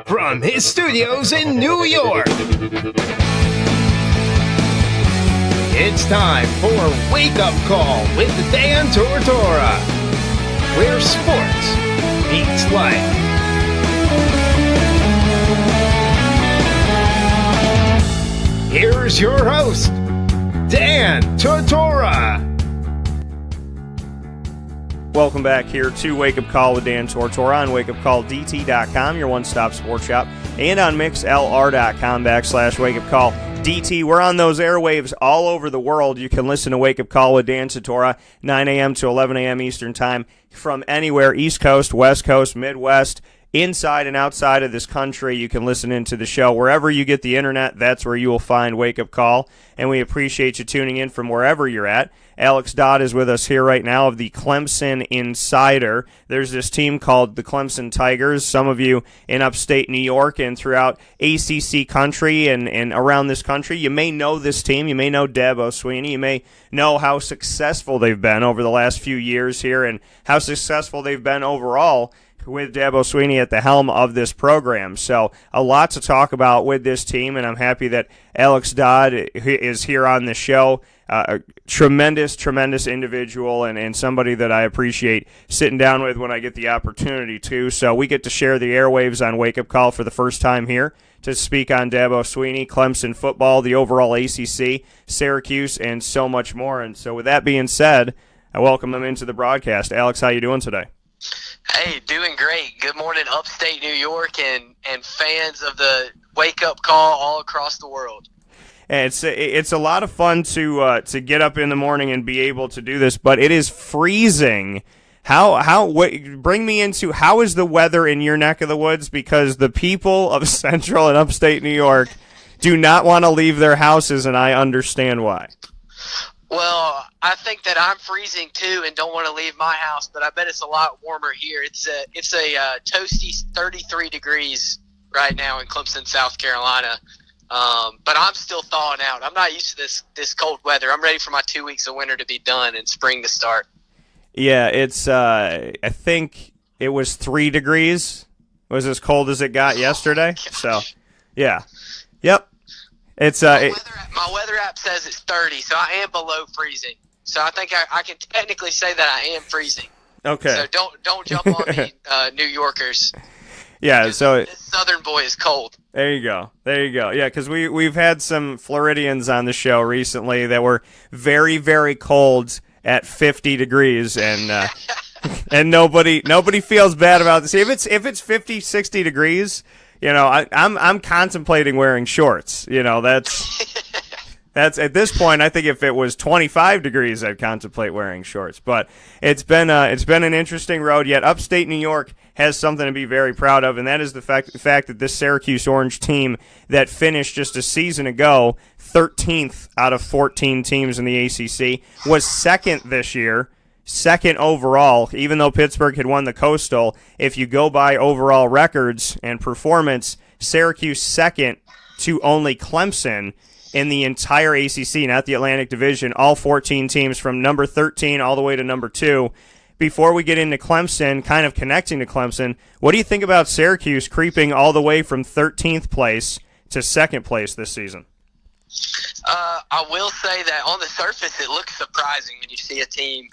from his studios in New York, it's time for Wake Up Call with Dan Tortora, where sports meets life. Here's your host, Dan Tortora. Welcome back here to Wake Up Call with Dan Tortora on wakeupcalldt.com, your one-stop sports shop, and on mixlr.com/wakeupcalldt. We're on those airwaves all over the world. You can listen to Wake Up Call with Dan Tortora, 9 a.m. to 11 a.m. Eastern Time, from anywhere, East Coast, West Coast, Midwest, inside and outside of this country. You can listen into the show. Wherever you get the internet, that's where you will find Wake Up Call, and we appreciate you tuning in from wherever you're at. Alex Dodd is with us here right now of the Clemson Insider. There's this team called the Clemson Tigers. Some of you in upstate New York and throughout ACC country and around this country, you may know this team. You may know Dabo, Swinn. You may know how successful they've been over the last few years here and how successful they've been overall with Dabo Swinn at the helm of this program. So a lot to talk about with this team, and I'm happy that Alex Dodd is here on the show. A tremendous individual and somebody that I appreciate sitting down with when I get the opportunity to. So we get to share the airwaves on Wake Up Call for the first time here to speak on Dabo Swinn, Clemson football, the overall ACC, Syracuse, and so much more. And so with that being said, I welcome him into the broadcast. Alex, how you doing today? Hey, doing great. Good morning, upstate New York and fans of the Wake Up Call all across the world. And it's a lot of fun to get up in the morning and be able to do this, but it is freezing. Bring me into how is the weather in your neck of the woods, because the people of central and upstate New York do not want to leave their houses, and I understand why. Well, I think that I'm freezing too and don't want to leave my house, but I bet it's a lot warmer here. It's a toasty 33 degrees right now in Clemson, South Carolina. But I'm still thawing out. I'm not used to this cold weather. I'm ready for my 2 weeks of winter to be done and spring to start. Yeah, it's I think it was 3 degrees. It was as cold as it got yesterday. So, yeah. Yep. It's my weather app says it's 30, so I am below freezing. So I think I can technically say that I am freezing. Okay. So don't jump on me, New Yorkers. Yeah, so this southern boy is cold. There you go. Yeah, because we've had some Floridians on the show recently that were very, very cold at 50 degrees, and and nobody feels bad about this. If it's 50, 60 degrees, you know, I'm contemplating wearing shorts. You know, that's at this point. I think if it was 25 degrees, I'd contemplate wearing shorts. But it's been an interesting road. Yet upstate New York has something to be very proud of, and that is the fact that this Syracuse Orange team that finished just a season ago 13th out of 14 teams in the ACC was second this year, second overall, even though Pittsburgh had won the Coastal. If you go by overall records and performance, Syracuse second to only Clemson in the entire ACC, not the Atlantic Division, all 14 teams from number 13 all the way to number 2. Before we get into Clemson, kind of connecting to Clemson, what do you think about Syracuse creeping all the way from 13th place to second place this season? I will say that on the surface it looks surprising when you see a team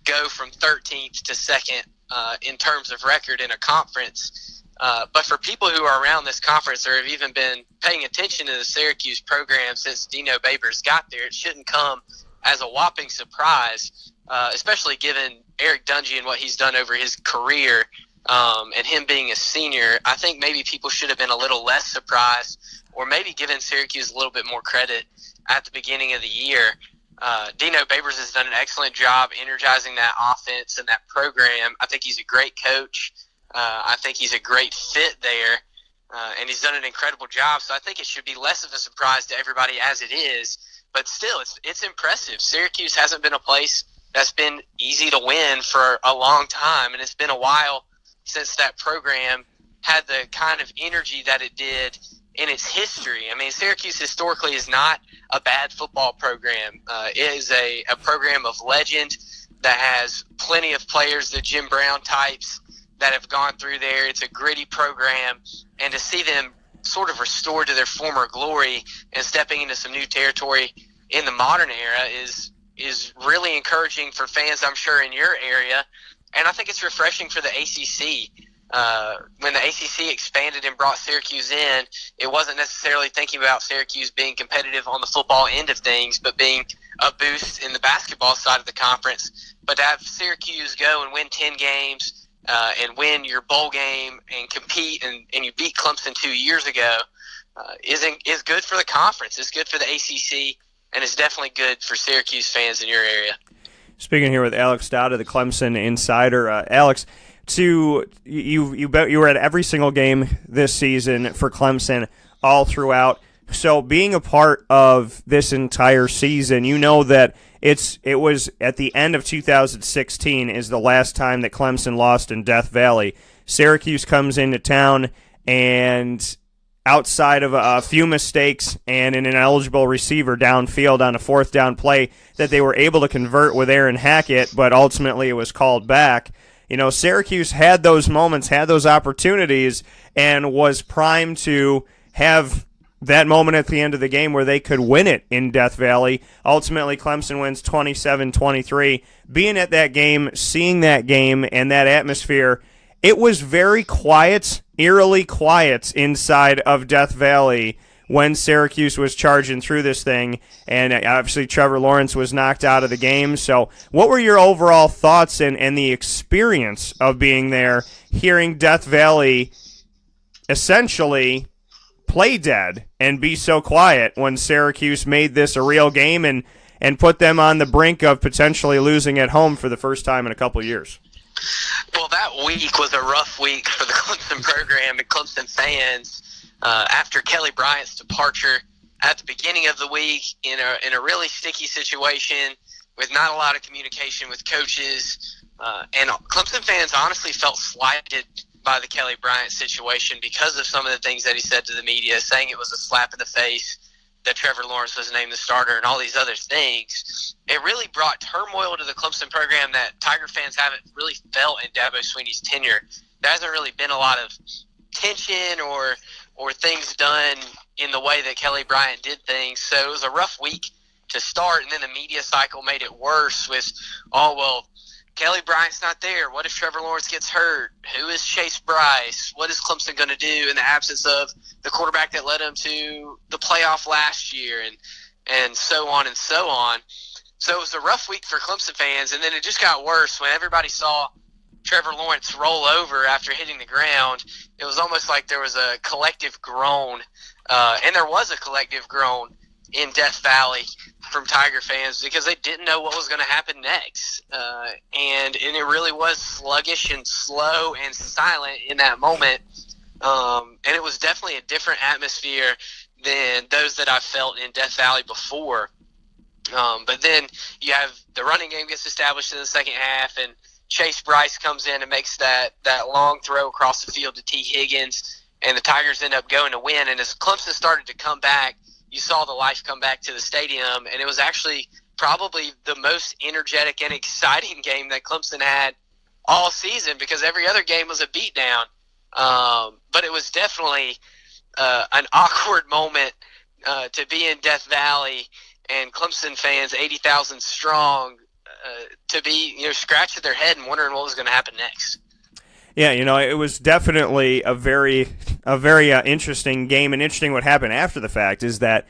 go from 13th to second in terms of record in a conference. But for people who are around this conference or have even been paying attention to the Syracuse program since Dino Babers got there, it shouldn't come as a whopping surprise, especially given Eric Dungy and what he's done over his career, and him being a senior. I think maybe people should have been a little less surprised, or maybe given Syracuse a little bit more credit at the beginning of the year. Dino Babers has done an excellent job energizing that offense and that program. I think he's a great coach. I think he's a great fit there, and he's done an incredible job. So I think it should be less of a surprise to everybody as it is. But still, it's impressive. Syracuse hasn't been a place that's been easy to win for a long time, and it's been a while since that program had the kind of energy that it did in its history. I mean, Syracuse historically is not a bad football program. It is a program of legend that has plenty of players, the Jim Brown types, that have gone through there. It's a gritty program, and to see them sort of restored to their former glory and stepping into some new territory in the modern era is really encouraging for fans, I'm sure, in your area. And I think it's refreshing for the ACC. When the ACC expanded and brought Syracuse in, it wasn't necessarily thinking about Syracuse being competitive on the football end of things, but being a boost in the basketball side of the conference. But to have Syracuse go and win 10 games and win your bowl game and compete, and you beat Clemson 2 years ago is good for the conference. It's good for the ACC, and it's definitely good for Syracuse fans in your area. Speaking here with Alex Dodd, the Clemson insider. Alex, you were at every single game this season for Clemson all throughout. So being a part of this entire season, you know that it was at the end of 2016 is the last time that Clemson lost in Death Valley. Syracuse comes into town, and outside of a few mistakes and an ineligible receiver downfield on a fourth down play that they were able to convert with Aaron Hackett, but ultimately it was called back. You know, Syracuse had those moments, had those opportunities, and was primed to have that moment at the end of the game where they could win it in Death Valley. Ultimately, Clemson wins 27-23. Being at that game, seeing that game and that atmosphere, it was very quiet, eerily quiet inside of Death Valley when Syracuse was charging through this thing, and obviously Trevor Lawrence was knocked out of the game. So what were your overall thoughts and the experience of being there, hearing Death Valley essentially play dead and be so quiet when Syracuse made this a real game and put them on the brink of potentially losing at home for the first time in a couple of years? Well, that week was a rough week for the Clemson program and Clemson fans. After Kelly Bryant's departure at the beginning of the week, in a really sticky situation with not a lot of communication with coaches, and Clemson fans honestly felt slighted by the Kelly Bryant situation because of some of the things that he said to the media, saying it was a slap in the face that Trevor Lawrence was named the starter and all these other things. It really brought turmoil to the Clemson program that Tiger fans haven't really felt in Dabo Swinney's tenure. There hasn't really been a lot of tension or things done in the way that Kelly Bryant did things. So it was a rough week to start, and then the media cycle made it worse with, Kelly Bryant's not there. What if Trevor Lawrence gets hurt? Who is Chase Bryce? What is Clemson going to do in the absence of the quarterback that led them to the playoff last year, and so on and so on. So it was a rough week for Clemson fans, and then it just got worse when everybody saw Trevor Lawrence roll over after hitting the ground. It was almost like there was a collective groan, and there was a collective groan in Death Valley from Tiger fans because they didn't know what was going to happen next. And it really was sluggish and slow and silent in that moment. And it was definitely a different atmosphere than those that I've felt in Death Valley before. But then you have the running game gets established in the second half, and Chase Bryce comes in and makes that long throw across the field to T. Higgins, and the Tigers end up going to win. And as Clemson started to come back, you saw the life come back to the stadium, and it was actually probably the most energetic and exciting game that Clemson had all season because every other game was a beatdown. But it was definitely an awkward moment to be in Death Valley and Clemson fans, 80,000 strong, to be scratching their head and wondering what was going to happen next. Yeah, it was definitely a very interesting game, and interesting what happened after the fact is that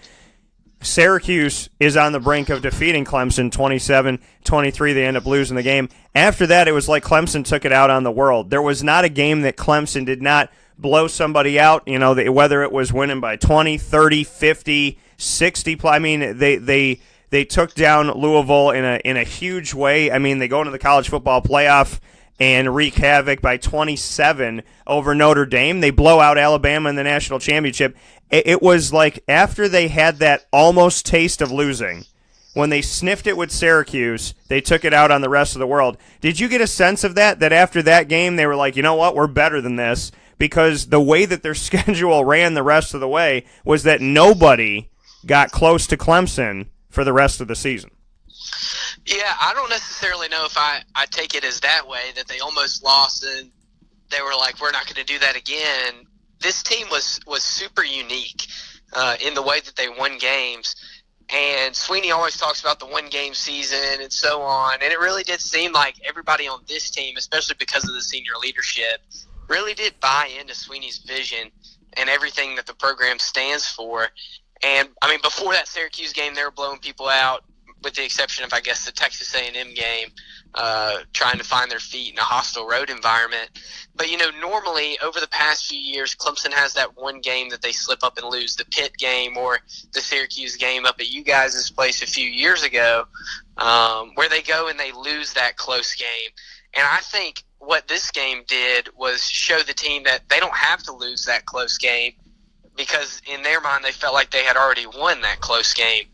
Syracuse is on the brink of defeating Clemson 27-23. They end up losing the game. After that, it was like Clemson took it out on the world. There was not a game that Clemson did not blow somebody out, whether it was winning by 20, 30, 50, 60. I mean, they took down Louisville in a huge way. I mean, they go into the college football playoff and wreak havoc by 27 over Notre Dame. They blow out Alabama in the national championship. It was like after they had that almost taste of losing, when they sniffed it with Syracuse, they took it out on the rest of the world. Did you get a sense of that after that game they were like, you know what, we're better than this? Because the way that their schedule ran the rest of the way was that nobody got close to Clemson for the rest of the season. Yeah, I don't necessarily know if I take it as that way, that they almost lost and they were like, we're not going to do that again. This team was super unique in the way that they won games. And Sweeney always talks about the one-game season and so on. And it really did seem like everybody on this team, especially because of the senior leadership, really did buy into Sweeney's vision and everything that the program stands for. And, I mean, before that Syracuse game, they were blowing people out, with the exception of, I guess, the Texas A&M game, trying to find their feet in a hostile road environment. But, normally over the past few years, Clemson has that one game that they slip up and lose, the Pitt game or the Syracuse game up at you guys' place a few years ago, where they go and they lose that close game. And I think what this game did was show the team that they don't have to lose that close game, because in their mind they felt like they had already won that close game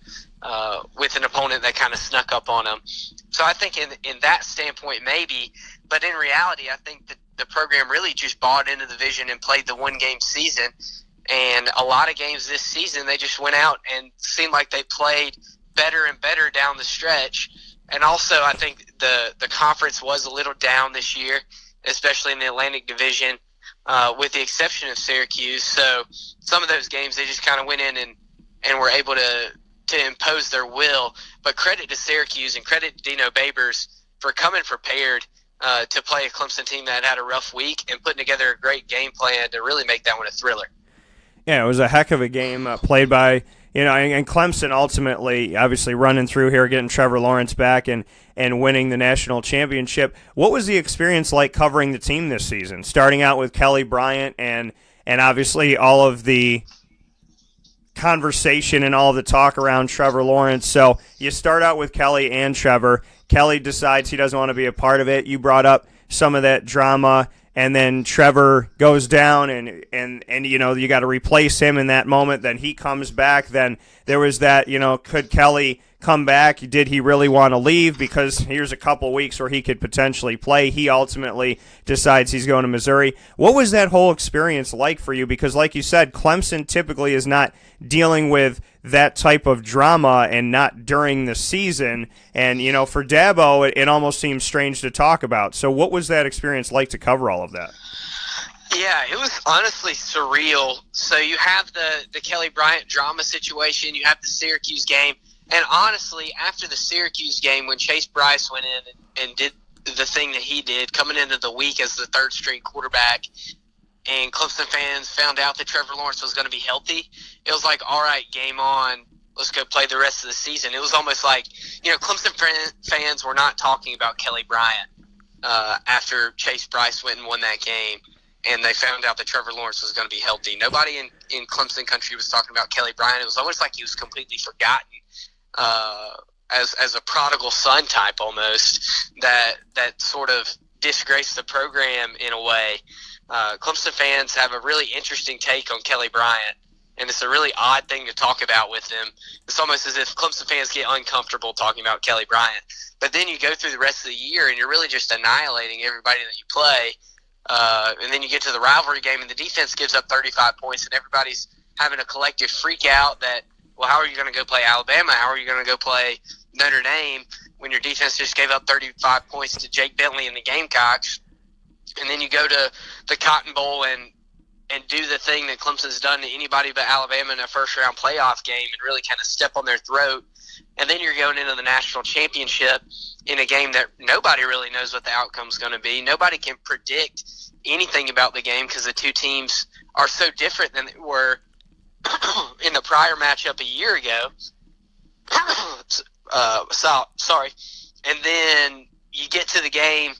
with an opponent that kind of snuck up on them. So I think in that standpoint maybe, but in reality I think that the program really just bought into the vision and played the one-game season. And a lot of games this season they just went out and seemed like they played better and better down the stretch. And also I think the conference was a little down this year, especially in the Atlantic Division, with the exception of Syracuse. So some of those games they just kind of went in and were able to impose their will. But credit to Syracuse and credit to Dino Babers for coming prepared to play a Clemson team that had a rough week and putting together a great game plan to really make that one a thriller. Yeah, it was a heck of a game played by, and Clemson ultimately, obviously running through here, getting Trevor Lawrence back and winning the national championship. What was the experience like covering the team this season, starting out with Kelly Bryant and obviously all of the conversation and all of the talk around Trevor Lawrence? So you start out with Kelly and Trevor. Kelly decides he doesn't want to be a part of it. You brought up some of that drama, and then Trevor goes down and you got to replace him in that moment. Then he comes back. Then there was that, could Kelly come back? Did he really want to leave? Because here's a couple weeks where he could potentially play. He ultimately decides he's going to Missouri. What was that whole experience like for you? Because like you said, Clemson typically is not dealing with that type of drama, and not during the season. And, for Dabo, it almost seems strange to talk about. So what was that experience like to cover all of that? Yeah, it was honestly surreal. So you have the Kelly Bryant drama situation, you have the Syracuse game, and honestly, after the Syracuse game, when Chase Bryce went in and did the thing that he did, coming into the week as the third-string quarterback, and Clemson fans found out that Trevor Lawrence was going to be healthy, it was like, all right, game on. Let's go play the rest of the season. It was almost like, Clemson fans were not talking about Kelly Bryant after Chase Bryce went and won that game, and they found out that Trevor Lawrence was going to be healthy. Nobody in Clemson country was talking about Kelly Bryant. It was almost like he was completely forgotten as a prodigal son type almost, that sort of disgraced the program in a way. Clemson fans have a really interesting take on Kelly Bryant, and it's a really odd thing to talk about with him. It's almost as if Clemson fans get uncomfortable talking about Kelly Bryant. But then you go through the rest of the year, and you're really just annihilating everybody that you play. And then you get to the rivalry game, and the defense gives up 35 points, and everybody's having a collective freak out that, well, how are you going to go play Alabama? How are you going to go play Notre Dame when your defense just gave up 35 points to Jake Bentley and the Gamecocks? And then you go to the Cotton Bowl and do the thing that Clemson's done to anybody but Alabama in a first-round playoff game and really kind of step on their throat. And then you're going into the national championship in a game that nobody really knows what the outcome's going to be. Nobody can predict anything about the game because the two teams are so different than they were in the prior matchup a year ago. Sorry. And then you get to the game,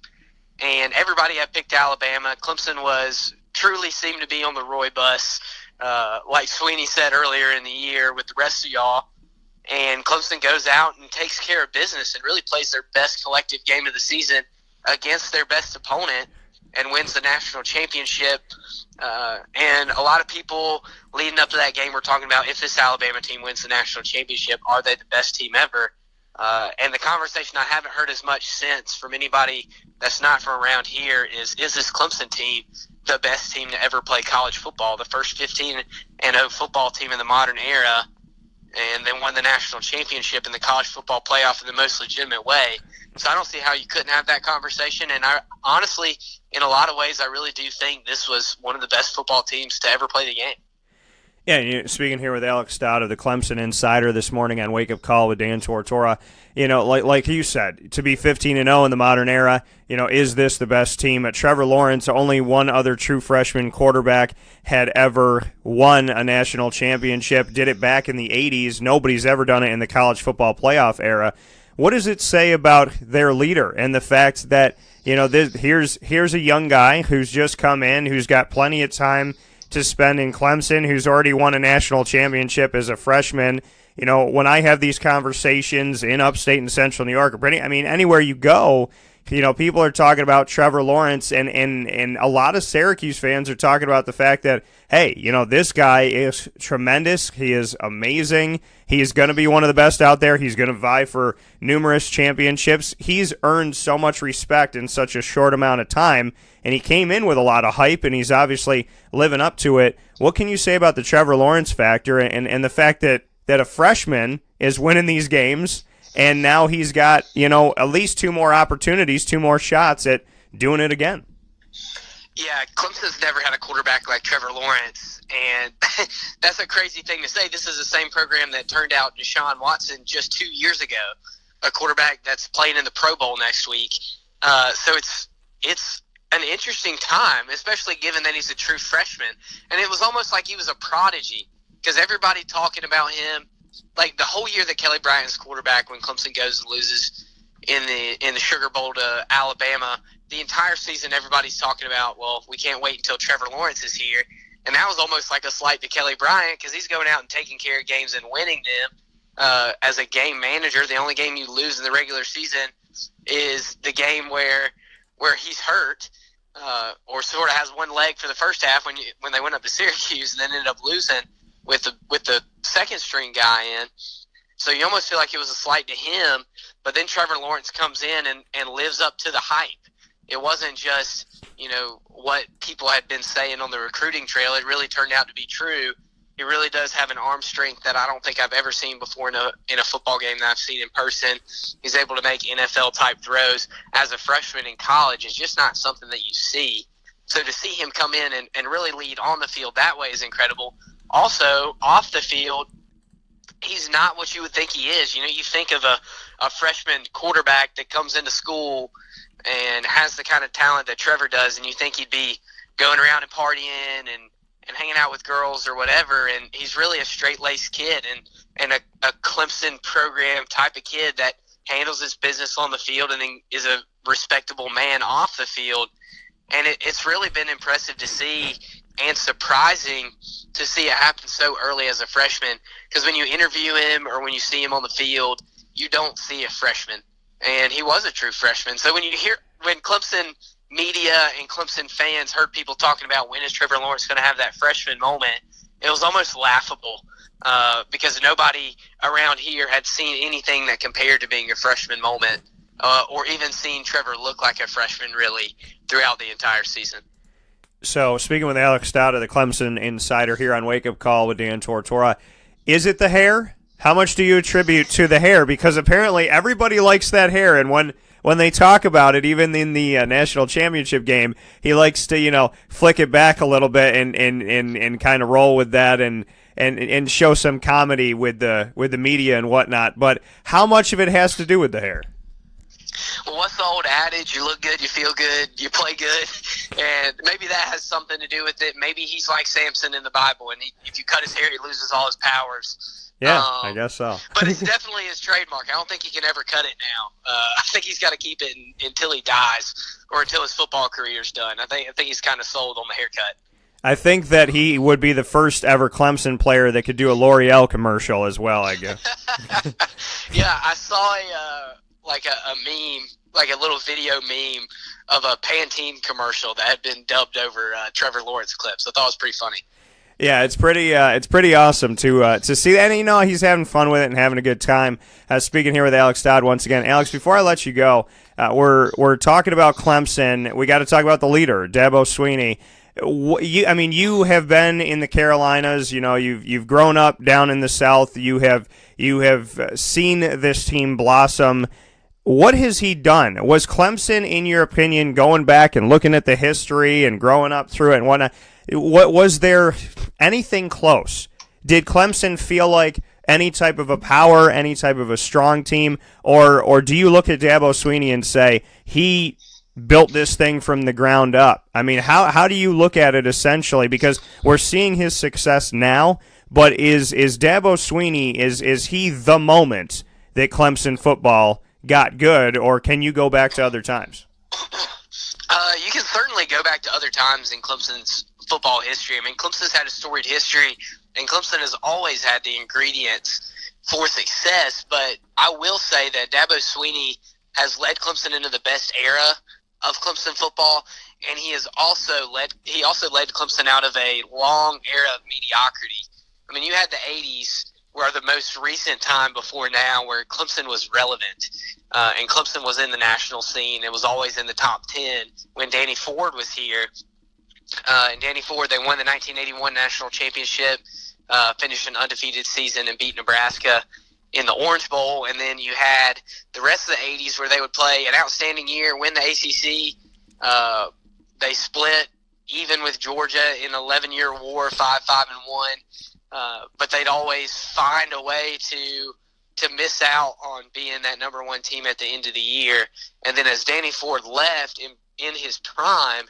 and everybody had picked Alabama. Clemson truly seemed to be on the Roy bus, like Sweeney said earlier in the year with the rest of y'all. And Clemson goes out and takes care of business and really plays their best collective game of the season against their best opponent and wins the national championship. And a lot of people leading up to that game were talking about, if this Alabama team wins the national championship, are they the best team ever? And the conversation I haven't heard as much since from anybody that's not from around here is this Clemson team the best team to ever play college football, the first 15-0 football team in the modern era? and then won the national championship in the college football playoff in the most legitimate way. So I don't see how you couldn't have that conversation. And I honestly, in a lot of ways, I really do think this was one of the best football teams to ever play the game. Yeah, speaking here with Alex Dodd of the Clemson Insider this morning on Wake Up Call with Dan Tortora. Like you said, to be 15-0 in the modern era, is this the best team? Trevor Lawrence, only one other true freshman quarterback, had ever won a national championship, did it back in the 80s. Nobody's ever done it in the college football playoff era. What does it say about their leader and the fact that, here's a young guy who's just come in, who's got plenty of time to spend in Clemson, who's already won a national championship as a freshman? When I have these conversations in upstate and central New York, anywhere you go, people are talking about Trevor Lawrence, and a lot of Syracuse fans are talking about the fact that, hey, this guy is tremendous. He is amazing. He's going to be one of the best out there. He's going to vie for numerous championships. He's earned so much respect in such a short amount of time, and he came in with a lot of hype, and he's obviously living up to it. What can you say about the Trevor Lawrence factor and the fact that a freshman is winning these games, and now he's got, at least two more opportunities, two more shots at doing it again? Yeah, Clemson's never had a quarterback like Trevor Lawrence, and that's a crazy thing to say. This is the same program that turned out Deshaun Watson just 2 years ago, a quarterback that's playing in the Pro Bowl next week. So it's an interesting time, especially given that he's a true freshman. And it was almost like he was a prodigy, because everybody talking about him, like the whole year that Kelly Bryant's quarterback when Clemson goes and loses in the Sugar Bowl to Alabama, the entire season everybody's talking about, well, we can't wait until Trevor Lawrence is here. And that was almost like a slight to Kelly Bryant, because he's going out and taking care of games and winning them as a game manager. The only game you lose in the regular season is the game where he's hurt, or sort of has one leg for the first half when they went up to Syracuse and then ended up losing with the second string guy in. So you almost feel like it was a slight to him, but then Trevor Lawrence comes in and lives up to the hype. It wasn't just, what people had been saying on the recruiting trail. It really turned out to be true. He really does have an arm strength that I don't think I've ever seen before in a football game that I've seen in person. He's able to make NFL-type throws as a freshman in college. It's just not something that you see. So to see him come in and really lead on the field that way is incredible. Also, off the field, he's not what you would think he is. You think of a freshman quarterback that comes into school and has the kind of talent that Trevor does, and you think he'd be going around and partying and hanging out with girls or whatever, and he's really a straight-laced kid and a Clemson program type of kid that handles his business on the field and then is a respectable man off the field. And it's really been impressive to see and surprising to see it happen so early as a freshman, because when you interview him or when you see him on the field, you don't see a freshman. And he was a true freshman. So when Clemson media and Clemson fans heard people talking about when is Trevor Lawrence going to have that freshman moment, it was almost laughable because nobody around here had seen anything that compared to being a freshman moment or even seen Trevor look like a freshman really throughout the entire season. So speaking with Alex Dodd of the Clemson Insider here on Wake Up Call with Dan Tortora, is it the hair? How much do you attribute to the hair? Because apparently everybody likes that hair, and when they talk about it, even in the national championship game, he likes to flick it back a little bit and kind of roll with that and show some comedy with the media and whatnot. But how much of it has to do with the hair? Well, what's the old adage? You look good, you feel good, you play good, and maybe that has something to do with it. Maybe he's like Samson in the Bible, and if you cut his hair, he loses all his powers. Yeah, I guess so. But it's definitely his trademark. I don't think he can ever cut it now. I think he's got to keep it until he dies or until his football career's done. I think he's kind of sold on the haircut. I think that he would be the first ever Clemson player that could do a L'Oreal commercial as well, I guess. Yeah, I saw a meme, like a little video meme of a Pantene commercial that had been dubbed over Trevor Lawrence clips. I thought it was pretty funny. Yeah, it's pretty awesome to see that. And, he's having fun with it and having a good time. Speaking here with Alex Dodd once again. Alex, before I let you go, we're talking about Clemson. We got to talk about the leader, Dabo Sweeney. You have been in the Carolinas. You've grown up down in the South. You have seen this team blossom. What has he done? Was Clemson, in your opinion, going back and looking at the history and growing up through it and whatnot, was there anything close? Did Clemson feel like any type of a power, any type of a strong team, or do you look at Dabo Sweeney and say he built this thing from the ground up? I mean, how do you look at it essentially? Because we're seeing his success now, but is Dabo Sweeney, is he the moment that Clemson football got good, or can you go back to other times? You can certainly go back to other times in Clemson's football history. I mean, Clemson's had a storied history, and Clemson has always had the ingredients for success. But I will say that Dabo Sweeney has led Clemson into the best era of Clemson football, and he also led Clemson out of a long era of mediocrity. I mean, you had the 80s were the most recent time before now where Clemson was relevant, and Clemson was in the national scene. It was always in the top 10 when Danny Ford was here. And Danny Ford, they won the 1981 national championship, finished an undefeated season and beat Nebraska in the Orange Bowl. And then you had the rest of the 80s where they would play an outstanding year, win the ACC. They split even with Georgia in an 11-year war, 5-1. But they'd always find a way to miss out on being that number one team at the end of the year. And then as Danny Ford left in his prime,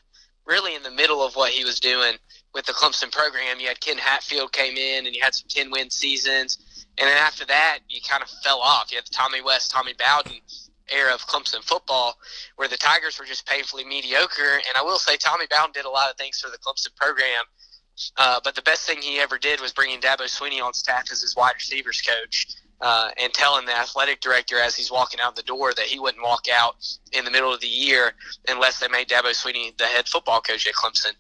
really in the middle of what he was doing with the Clemson program, you had Ken Hatfield came in and you had some 10-win seasons. And then after that, you kind of fell off. You had the Tommy West, Tommy Bowden era of Clemson football where the Tigers were just painfully mediocre. And I will say Tommy Bowden did a lot of things for the Clemson program. But the best thing he ever did was bringing Dabo Sweeney on staff as his wide receivers coach and telling the athletic director as he's walking out the door that he wouldn't walk out in the middle of the year unless they made Dabo Sweeney the head football coach at Clemson.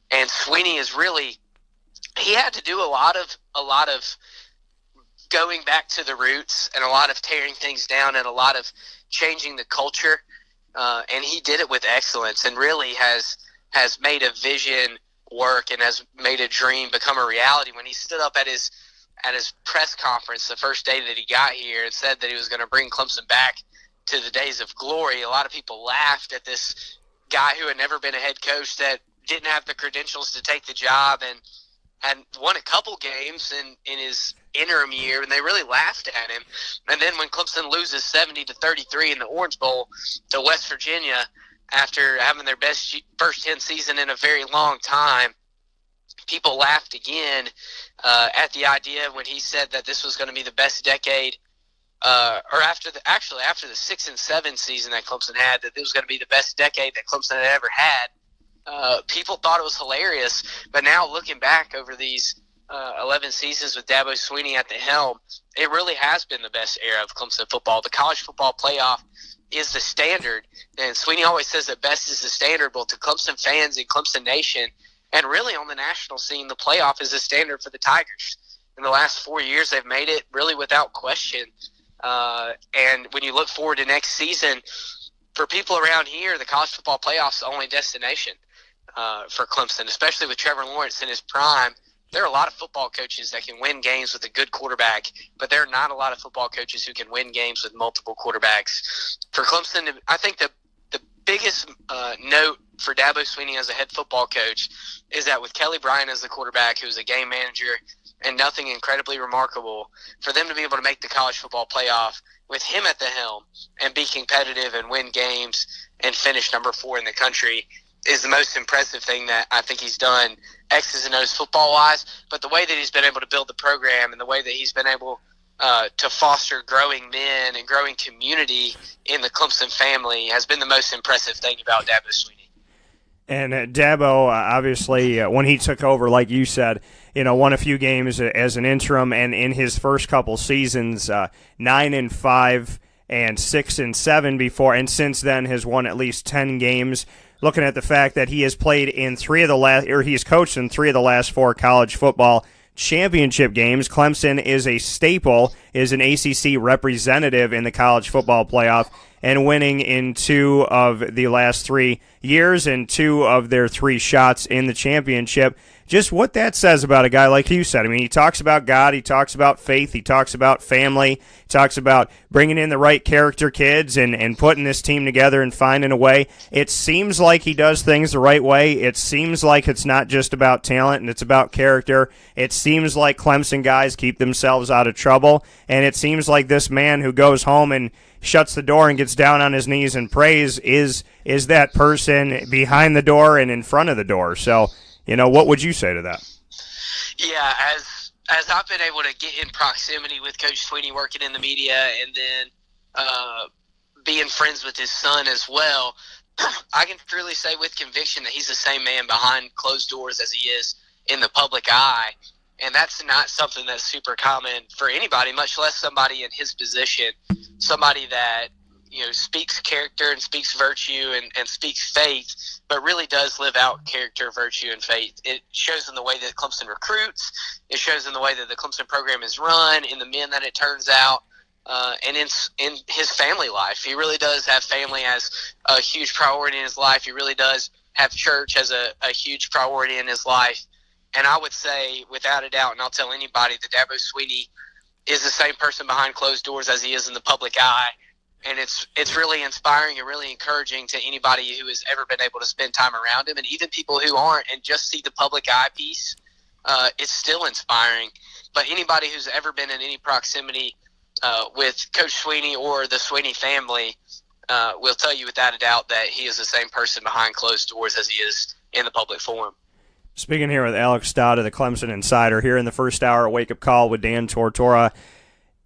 And Sweeney is really – he had to do a lot of going back to the roots and a lot of tearing things down and a lot of changing the culture. And he did it with excellence and really has made a vision – work and has made a dream become a reality. When he stood up at his press conference the first day that he got here and said that he was going to bring Clemson back to the days of glory, a lot of people laughed at this guy who had never been a head coach, that didn't have the credentials to take the job, and had won a couple games in his interim year, and they really laughed at him. And then when Clemson loses 70-33 in the Orange Bowl to West Virginia after having their best first 10 season in a very long time, people laughed again at the idea when he said that this was going to be the best decade, or after the 6 and 7 season that Clemson had, that this was going to be the best decade that Clemson had ever had. People thought it was hilarious, but now looking back over these 11 seasons with Dabo Sweeney at the helm, it really has been the best era of Clemson football. The college football playoff is the standard, and Sweeney always says that best is the standard, both to Clemson fans and Clemson Nation, and really on the national scene, the playoff is the standard for the Tigers. In the last 4 years, they've made it really without question. And when you look forward to next season, for people around here, the college football playoff is the only destination for Clemson, especially with Trevor Lawrence in his prime. There are a lot of football coaches that can win games with a good quarterback, but there are not a lot of football coaches who can win games with multiple quarterbacks. For Clemson, I think the biggest note for Dabo Sweeney as a head football coach is that with Kelly Bryant as the quarterback, who's a game manager and nothing incredibly remarkable, for them to be able to make the college football playoff with him at the helm and be competitive and win games and finish number 4 in the country is the most impressive thing that I think he's done X's and O's football-wise. But the way that he's been able to build the program and the way that he's been able to foster growing men and growing community in the Clemson family has been the most impressive thing about Dabo Sweeney. And Dabo, obviously, when he took over, like you said, won a few games as an interim, and in his first couple seasons, 9-5 and 6-7 before, and since then has won at least 10 games. Looking at the fact that he has played in he's coached in 3 of the last 4 college football championship games. Clemson is a staple, is an ACC representative in the college football playoff, and winning in 2 of the last 3 years and 2 of their 3 shots in the championship. Just what that says about a guy like you said. I mean, he talks about God, he talks about faith, he talks about family, he talks about bringing in the right character kids and putting this team together and finding a way. It seems like he does things the right way. It seems like it's not just about talent and it's about character. It seems like Clemson guys keep themselves out of trouble, and it seems like this man who goes home and shuts the door and gets down on his knees and prays is that person behind the door and in front of the door. So, what would you say to that? Yeah, as I've been able to get in proximity with Coach Sweeney working in the media and then being friends with his son as well, I can truly say with conviction that he's the same man behind closed doors as he is in the public eye. And that's not something that's super common for anybody, much less somebody in his position, somebody that, speaks character and speaks virtue and speaks faith, but really does live out character, virtue, and faith. It shows in the way that Clemson recruits. It shows in the way that the Clemson program is run, in the men that it turns out, and in his family life. He really does have family as a huge priority in his life. He really does have church as a huge priority in his life. And I would say, without a doubt, and I'll tell anybody, that Dabo Sweeney is the same person behind closed doors as he is in the public eye. And it's really inspiring and really encouraging to anybody who has ever been able to spend time around him, and even people who aren't and just see the public eye piece. It's still inspiring. But anybody who's ever been in any proximity with Coach Sweeney or the Sweeney family will tell you without a doubt that he is the same person behind closed doors as he is in the public forum. Speaking here with Alex Dodd of the Clemson Insider here in the first hour of Wake Up Call with Dan Tortora.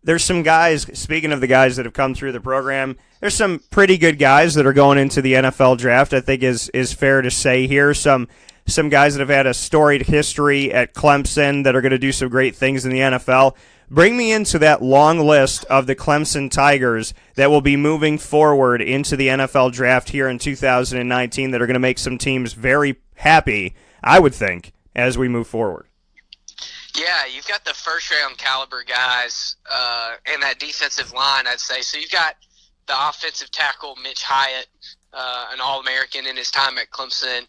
There's some guys, speaking of the guys that have come through the program, there's some pretty good guys that are going into the NFL draft, I think is fair to say here. Some guys that have had a storied history at Clemson that are going to do some great things in the NFL. Bring me into that long list of the Clemson Tigers that will be moving forward into the NFL draft here in 2019 that are going to make some teams very happy, I would think, as we move forward. Yeah, you've got the first-round caliber guys and that defensive line, I'd say. So you've got the offensive tackle, Mitch Hyatt, an All-American in his time at Clemson,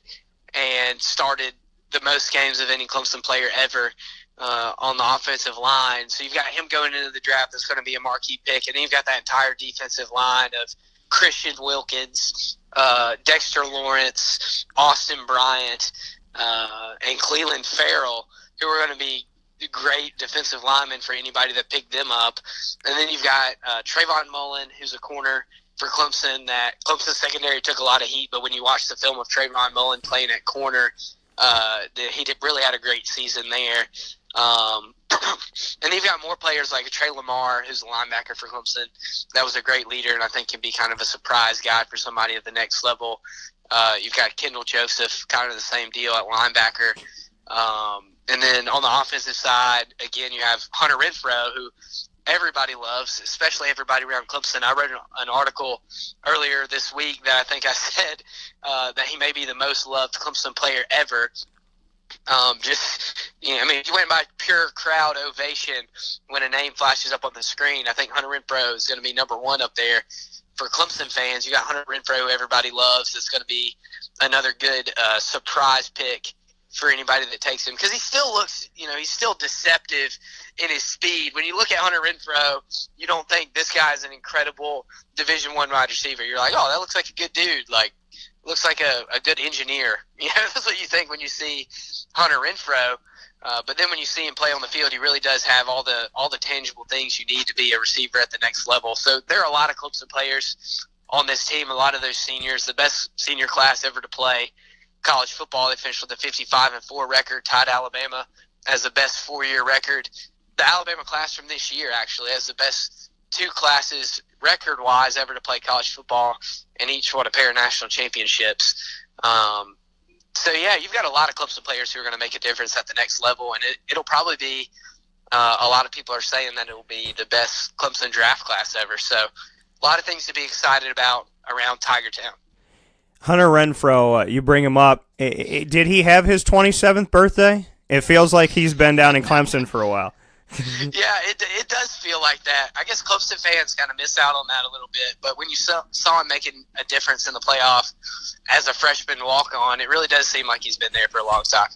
and started the most games of any Clemson player ever on the offensive line. So you've got him going into the draft. That's going to be a marquee pick. And then you've got that entire defensive line of Christian Wilkins, Dexter Lawrence, Austin Bryant, and Cleveland Farrell, who are going to be great defensive linemen for anybody that picked them up. And then you've got Trayvon Mullen, who's a corner for Clemson that Clemson secondary took a lot of heat, but when you watch the film of Trayvon Mullen playing at corner, really had a great season there. And then you've got more players like Trey Lamar, who's a linebacker for Clemson. That was a great leader, and I think can be kind of a surprise guy for somebody at the next level. You've got Kendall Joseph, kind of the same deal at linebacker. And then on the offensive side, again, you have Hunter Renfrow, who everybody loves, especially everybody around Clemson. I read an article earlier this week that I think I said that he may be the most loved Clemson player ever. If you went by pure crowd ovation when a name flashes up on the screen, I think Hunter Renfrow is going to be number one up there. For Clemson fans, you got Hunter Renfrow, who everybody loves. It's going to be another good surprise pick for anybody that takes him, because he still looks, he's still deceptive in his speed. When you look at Hunter Renfrow, you don't think this guy's an incredible Division I wide receiver. You're like, oh, that looks like a good dude. Like, looks like a good engineer. That's what you think when you see Hunter Renfrow. But then when you see him play on the field, he really does have all the tangible things you need to be a receiver at the next level. So there are a lot of Clemson players on this team, a lot of those seniors, the best senior class ever to play college football. They finished with a 55-4 record, tied Alabama as the best four-year record. The Alabama class from this year actually has the best two classes record-wise ever to play college football, and each won a pair of national championships. So, yeah, you've got a lot of Clemson players who are going to make a difference at the next level, and it'll probably be a lot of people are saying that it will be the best Clemson draft class ever. So a lot of things to be excited about around Tiger Town. Hunter Renfrow, you bring him up. Did he have his 27th birthday It feels like he's been down in Clemson for a while. Yeah, it does feel like that. I guess Clemson fans kind of miss out on that a little bit, but when you saw him making a difference in the playoff as a freshman walk-on, it really does seem like he's been there for a long time.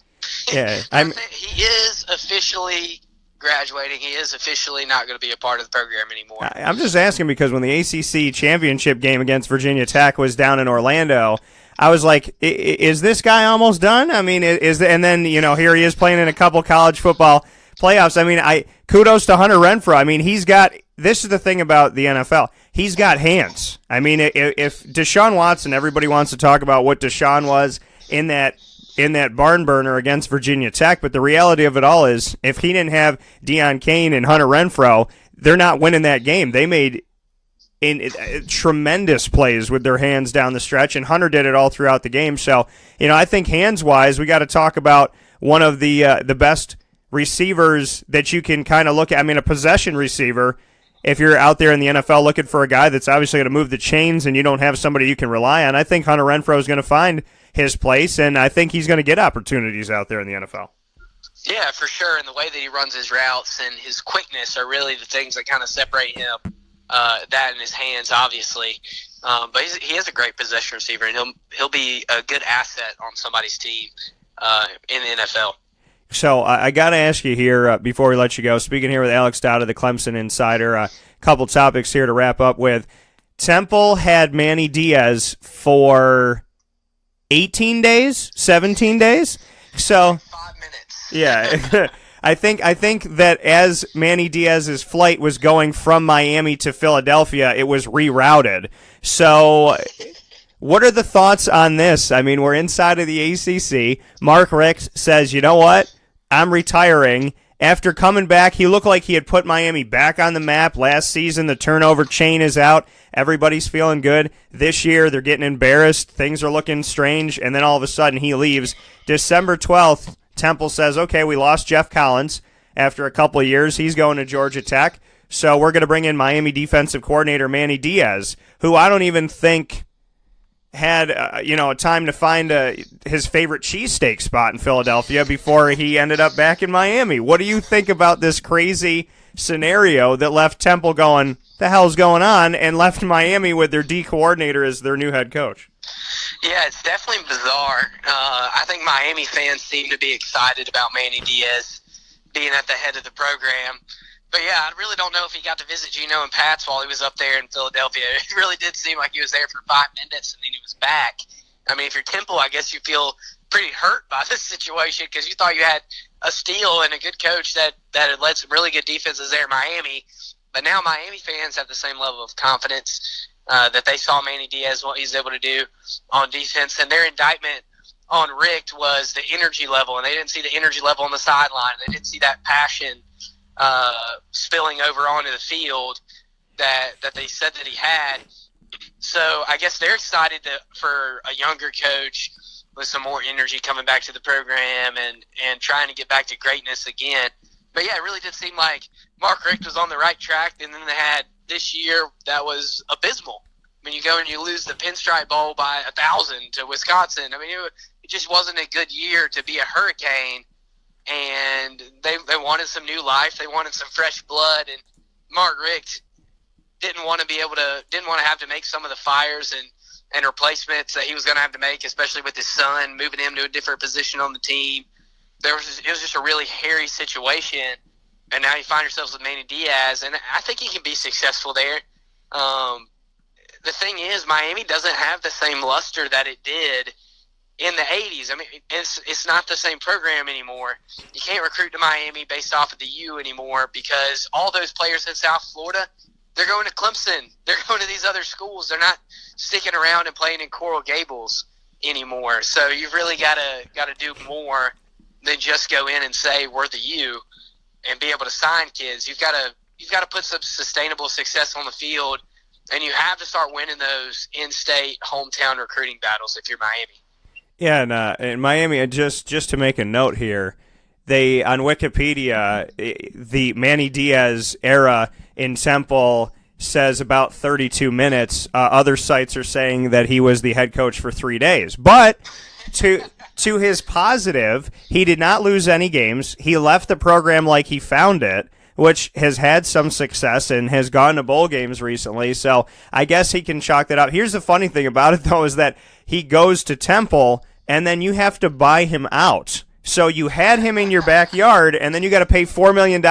Yeah, he is officially graduating. He is officially not going to be a part of the program anymore. I'm just asking because when the ACC championship game against Virginia Tech was down in Orlando, I was like, is this guy almost done? I mean, and then, here he is playing in a couple college football playoffs. I mean, kudos to Hunter Renfrow. I mean, this is the thing about the NFL. He's got hands. I mean, if Deshaun Watson, everybody wants to talk about what Deshaun was in that barn burner against Virginia Tech, but the reality of it all is if he didn't have Deion Kane and Hunter Renfrow, they're not winning that game. They made tremendous plays with their hands down the stretch, and Hunter did it all throughout the game. So, I think hands-wise, we got to talk about one of the best receivers that you can kind of look at. I mean, a possession receiver, if you're out there in the NFL looking for a guy that's obviously going to move the chains and you don't have somebody you can rely on, I think Hunter Renfrow is going to find his place, and I think he's going to get opportunities out there in the NFL. Yeah, for sure, and the way that he runs his routes and his quickness are really the things that kind of separate him. That in his hands, obviously, but he is a great possession receiver, and he'll be a good asset on somebody's team in the NFL. So I got to ask you here before we let you go. Speaking here with Alex Dodd of the Clemson Insider, a couple topics here to wrap up with. Temple had Manny Diaz for 18 days, 17 days. So 5 minutes. Yeah. I think that as Manny Diaz's flight was going from Miami to Philadelphia, it was rerouted. So what are the thoughts on this? I mean, we're inside of the ACC. Mark Richt says, you know what? I'm retiring. After coming back, he looked like he had put Miami back on the map. Last season, the turnover chain is out. Everybody's feeling good. This year, they're getting embarrassed. Things are looking strange. And then all of a sudden, he leaves. December 12th, Temple says, okay, we lost Jeff Collins after a couple of years. He's going to Georgia Tech. So we're going to bring in Miami defensive coordinator Manny Diaz, who I don't even think had a time to find his favorite cheesesteak spot in Philadelphia before he ended up back in Miami. What do you think about this crazy scenario that left Temple going, the hell's going on, and left Miami with their D coordinator as their new head coach? Yeah, it's definitely bizarre. I think Miami fans seem to be excited about Manny Diaz being at the head of the program. But, yeah, I really don't know if he got to visit Geno and Pats while he was up there in Philadelphia. It really did seem like he was there for 5 minutes and then he was back. I mean, if you're Temple, I guess you feel pretty hurt by this situation because you thought you had a steal and a good coach that had led some really good defenses there in Miami. But now Miami fans have the same level of confidence that they saw Manny Diaz, what he's able to do on defense. And their indictment on Richt was the energy level, and they didn't see the energy level on the sideline. They didn't see that passion spilling over onto the field that they said that he had. So I guess they're excited for a younger coach with some more energy coming back to the program and trying to get back to greatness again. But, yeah, it really did seem like Mark Richt was on the right track, and then they had this year that was abysmal. I mean, you go and you lose the Pinstripe Bowl by 1,000 to Wisconsin. I mean, it just wasn't a good year to be a Hurricane, and they wanted some new life. They wanted some fresh blood, and Mark Richt didn't want to have to make some of the fires and replacements that he was going to have to make, especially with his son, moving him to a different position on the team. It was just a really hairy situation, and now you find yourselves with Manny Diaz, and I think he can be successful there. The thing is, Miami doesn't have the same luster that it did in the 80s. I mean, it's not the same program anymore. You can't recruit to Miami based off of the U anymore because all those players in South Florida, they're going to Clemson. They're going to these other schools. They're not sticking around and playing in Coral Gables anymore. So you've really got to do more than just go in and say we're the U and be able to sign kids. You've got to put some sustainable success on the field, and you have to start winning those in-state hometown recruiting battles if you're Miami. Yeah, and in Miami, just to make a note here, they on Wikipedia, the Manny Diaz era in Temple says about 32 minutes. Other sites are saying that he was the head coach for 3 days. But to his positive, he did not lose any games. He left the program like he found it, which has had some success and has gone to bowl games recently. So I guess he can chalk that up. Here's the funny thing about it, though, is that he goes to Temple, and then you have to buy him out. So you had him in your backyard, and then you got to pay $4 million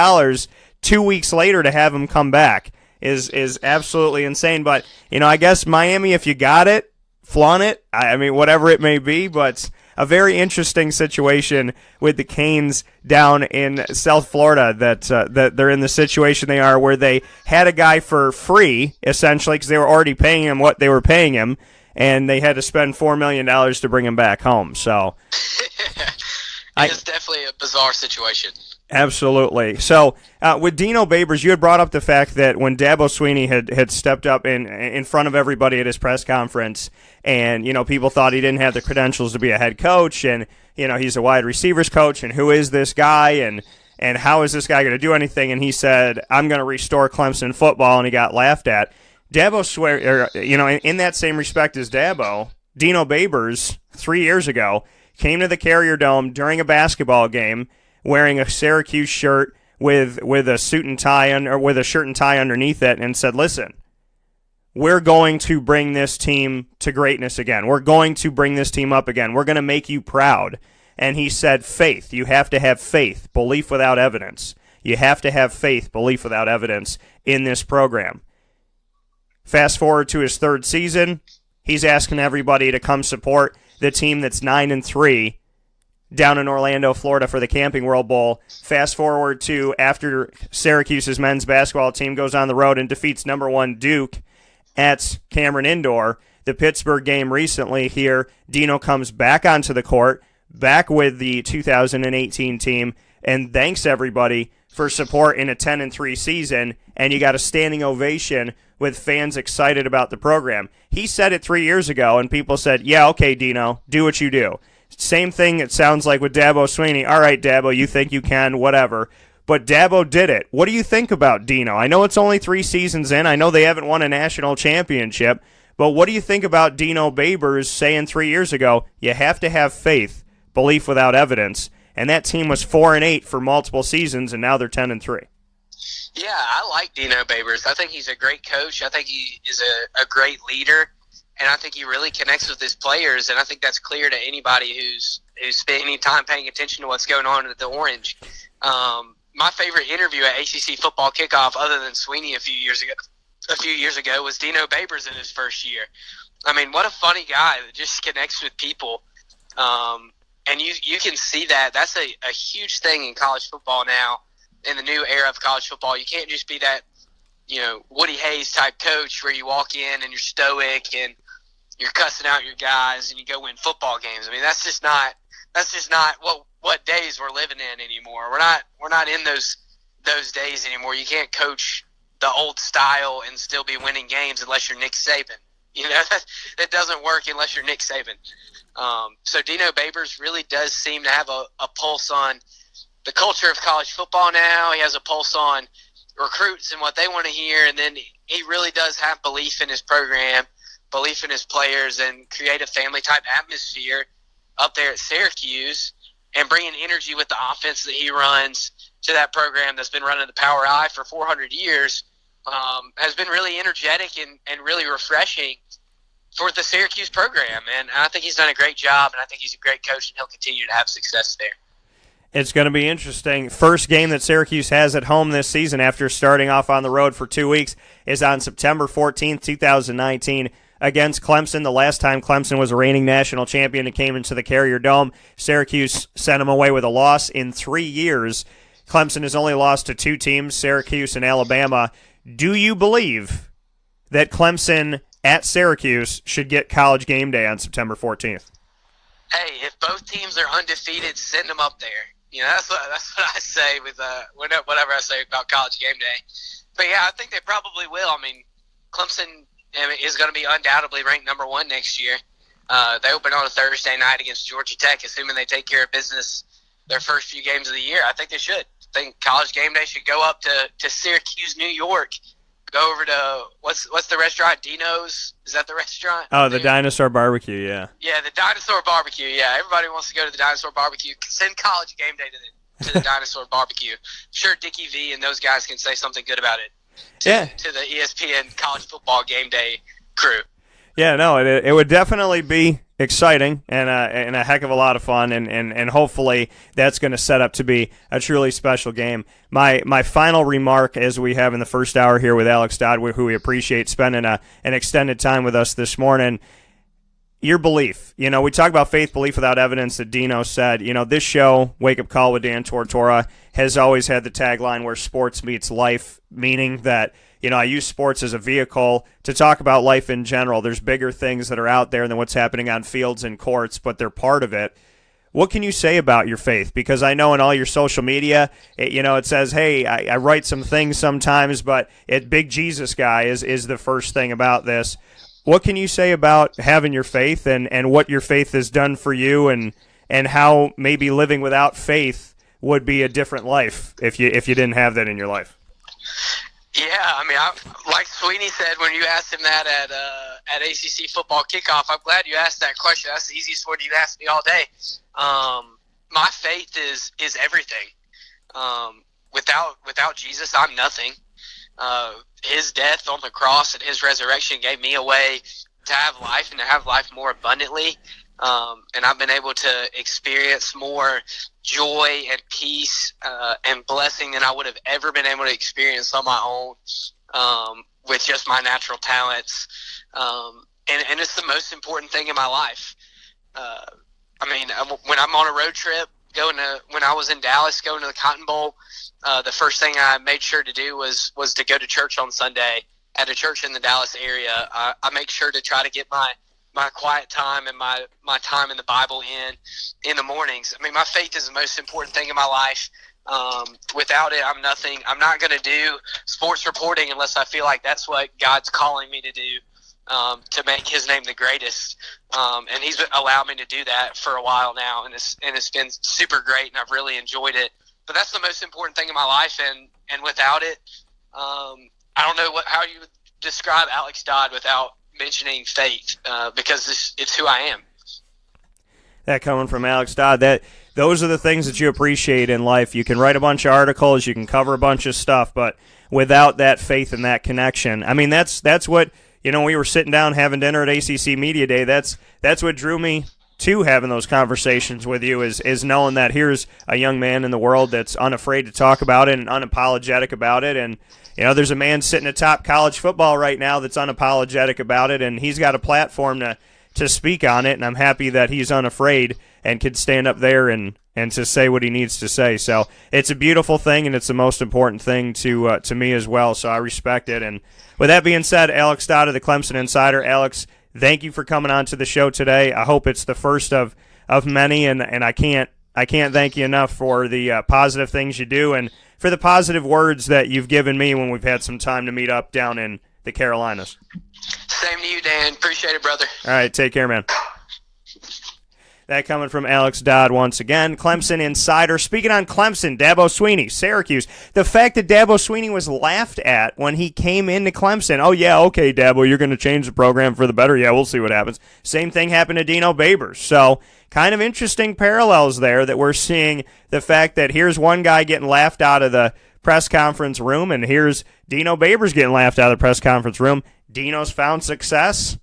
2 weeks later to have him come back. Is absolutely insane. But, I guess Miami, if you got it, flaunt it. I mean, whatever it may be, but a very interesting situation with the Canes down in South Florida that they're in the situation they are where they had a guy for free, essentially, because they were already paying him what they were paying him, and they had to spend $4 million to bring him back home. So it's definitely a bizarre situation. Absolutely. So with Dino Babers, you had brought up the fact that when Dabo Sweeney had stepped up in front of everybody at his press conference, and people thought he didn't have the credentials to be a head coach, and he's a wide receivers coach, and who is this guy, and how is this guy going to do anything? And he said, "I'm going to restore Clemson football," and he got laughed at. Dabo in that same respect as Dabo, Dino Babers 3 years ago came to the Carrier Dome during a basketball game, wearing a Syracuse shirt with a suit and tie or with a shirt and tie underneath it, and said, "Listen, we're going to bring this team to greatness again. We're going to bring this team up again. We're going to make you proud." And he said, faith. You have to have faith, belief without evidence. You have to have faith, belief without evidence in this program. Fast forward to his third season, he's asking everybody to come support the team that's 9-3 down in Orlando, Florida for the Camping World Bowl. Fast forward to after Syracuse's men's basketball team goes on the road and defeats number 1 Duke at Cameron Indoor. The Pittsburgh game recently here, Dino comes back onto the court, back with the 2018 team, and thanks everybody for support in a 10-3 season, and you got a standing ovation with fans excited about the program. He said it 3 years ago, and people said, "Yeah, okay, Dino, do what you do." Same thing it sounds like with Dabo Sweeney. All right, Dabo, you think you can, whatever. But Dabo did it. What do you think about Dino? I know it's only 3 seasons in. I know they haven't won a national championship. But what do you think about Dino Babers saying 3 years ago, you have to have faith, belief without evidence? And that team was 4-8 for multiple seasons, and now they're 10-3. Yeah, I like Dino Babers. I think he's a great coach. I think he is a great leader. And I think he really connects with his players, and I think that's clear to anybody who's spent any time paying attention to what's going on at the Orange. My favorite interview at ACC Football Kickoff, other than Sweeney a few years ago, was Dino Babers in his first year. I mean, what a funny guy that just connects with people. And you can see that. That's a huge thing in college football now, in the new era of college football. You can't just be that, Woody Hayes type coach where you walk in and you're stoic and you're cussing out your guys and you go win football games. I mean, that's just not what days we're living in anymore. We're not in those days anymore. You can't coach the old style and still be winning games unless you're Nick Saban. That doesn't work unless you're Nick Saban. So Dino Babers really does seem to have a pulse on the culture of college football now. He has a pulse on recruits and what they want to hear, and then he really does have belief in his program, belief in his players, and create a family-type atmosphere up there at Syracuse and bringing energy with the offense that he runs to that program that's been running the Power I for 400 years has been really energetic and really refreshing for the Syracuse program. And I think he's done a great job, and I think he's a great coach, and he'll continue to have success there. It's going to be interesting. First game that Syracuse has at home this season after starting off on the road for 2 weeks is on September 14th, 2019 against Clemson. The last time Clemson was a reigning national champion and came into the Carrier Dome, Syracuse sent them away with a loss in 3 years. Clemson has only lost to 2 teams, Syracuse and Alabama. Do you believe that Clemson at Syracuse should get College Game Day on September 14th? Hey, if both teams are undefeated, send them up there. That's what I say with whatever I say about College Game Day. But yeah, I think they probably will. I mean, Clemson is going to be undoubtedly ranked number 1 next year. They open on a Thursday night against Georgia Tech, assuming they take care of business their first few games of the year. I think they should. I think College Game Day should go up to Syracuse, New York, go over to what's the restaurant? Dino's? Is that the restaurant? Oh, the Dinosaur Barbecue, yeah. Yeah, the Dinosaur Barbecue. Yeah, everybody wants to go to the Dinosaur Barbecue. Send College Game Day to the Dinosaur Barbecue. Sure, Dickie V and those guys can say something good about it. To the ESPN College Football Game Day crew. Yeah, no, it would definitely be exciting and a heck of a lot of fun, and hopefully that's going to set up to be a truly special game. My final remark, as we have in the first hour here with Alex Dodd, who we appreciate spending an extended time with us this morning, your belief. We talk about faith, belief without evidence that Dino said. This show, Wake Up Call with Dan Tortora, has always had the tagline where sports meets life, meaning that I use sports as a vehicle to talk about life in general. There's bigger things that are out there than what's happening on fields and courts, but they're part of it. What can you say about your faith? Because I know in all your social media, it says, hey, I write some things sometimes, but Big Jesus Guy is the first thing about this. What can you say about having your faith and what your faith has done for you and how maybe living without faith would be a different life if you didn't have that in your life? Yeah, I mean, like Sweeney said when you asked him that at ACC football kickoff, I'm glad you asked that question. That's the easiest one you've asked me all day. My faith is everything. Without Jesus, I'm nothing. His death on the cross and his resurrection gave me a way to have life and to have life more abundantly. And I've been able to experience more joy and peace and blessing than I would have ever been able to experience on my own with just my natural talents. And it's the most important thing in my life. When I'm on a road trip, when I was in Dallas, going to the Cotton Bowl, the first thing I made sure to do was to go to church on Sunday at a church in the Dallas area. I make sure to try to get my quiet time and my time in the Bible in the mornings. I mean, my faith is the most important thing in my life. Without it, I'm nothing. I'm not going to do sports reporting unless I feel like that's what God's calling me to do, to make his name the greatest. And he's allowed me to do that for a while now, and it's been super great, and I've really enjoyed it. But that's the most important thing in my life, and without it, I don't know how you would describe Alex Dodd without mentioning faith, because it's who I am. That coming from Alex Dodd, those are the things that you appreciate in life. You can write a bunch of articles, you can cover a bunch of stuff, but without that faith and that connection, I mean, that's what, we were sitting down having dinner at ACC Media Day. That's what drew me to having those conversations with you is knowing that here's a young man in the world that's unafraid to talk about it and unapologetic about it. And, there's a man sitting atop college football right now that's unapologetic about it, and he's got a platform to speak on it, and I'm happy that he's unafraid and can stand up there and to say what he needs to say. So it's a beautiful thing, and it's the most important thing to me as well, so I respect it. And with that being said, Alex Dodd of the Clemson Insider. Alex, thank you for coming on to the show today. I hope it's the first of many, and I can't thank you enough for the positive things you do and for the positive words that you've given me when we've had some time to meet up down in the Carolinas. Same to you, Dan. Appreciate it, brother. All right, take care, man. That coming from Alex Dodd once again, Clemson Insider. Speaking on Clemson, Dabo Sweeney, Syracuse. The fact that Dabo Sweeney was laughed at when he came into Clemson. Oh, yeah, okay, Dabo, you're going to change the program for the better. Yeah, we'll see what happens. Same thing happened to Dino Babers. So kind of interesting parallels there that we're seeing the fact that here's one guy getting laughed out of the press conference room, and here's Dino Babers getting laughed out of the press conference room. Dino's found success.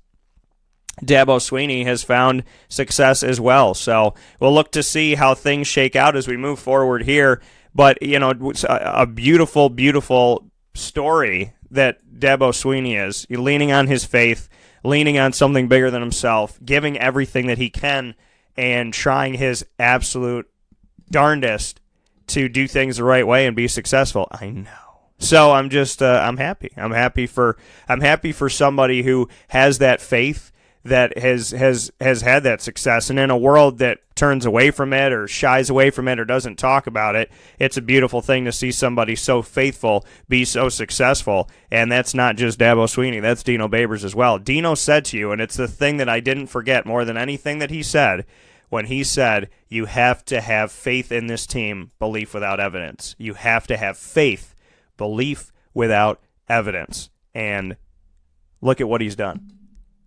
Dabo Sweeney has found success as well. So we'll look to see how things shake out as we move forward here. But, it's a beautiful, beautiful story that Dabo Sweeney is. Leaning on his faith, leaning on something bigger than himself, giving everything that he can, and trying his absolute darndest to do things the right way and be successful. I know. So I'm just I'm happy. I'm happy for somebody who has that faith, that has had that success, and in a world that turns away from it or shies away from it or doesn't talk about it, it's a beautiful thing to see somebody so faithful be so successful. And that's not just Dabo Sweeney, that's Dino Babers as well. Dino said to you, and it's the thing that I didn't forget more than anything that he said, when he said, you have to have faith in this team, belief without evidence. You have to have faith, belief without evidence. and look at what he's done.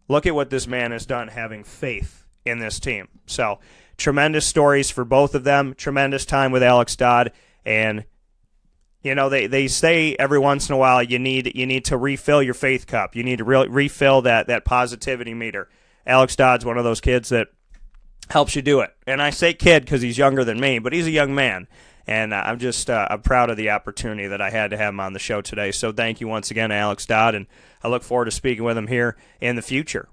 Look at what this man has done having faith in this team. So, tremendous stories for both of them. Tremendous time with Alex Dodd. And, you know, they say every once in a while you need to refill your faith cup. You need to refill that positivity meter. Alex Dodd's one of those kids that helps you do it. And I say kid because he's younger than me, but he's a young man. And I'm just I'm proud of the opportunity that I had to have him on the show today. So thank you once again, Alex Dodd, and I look forward to speaking with him here in the future.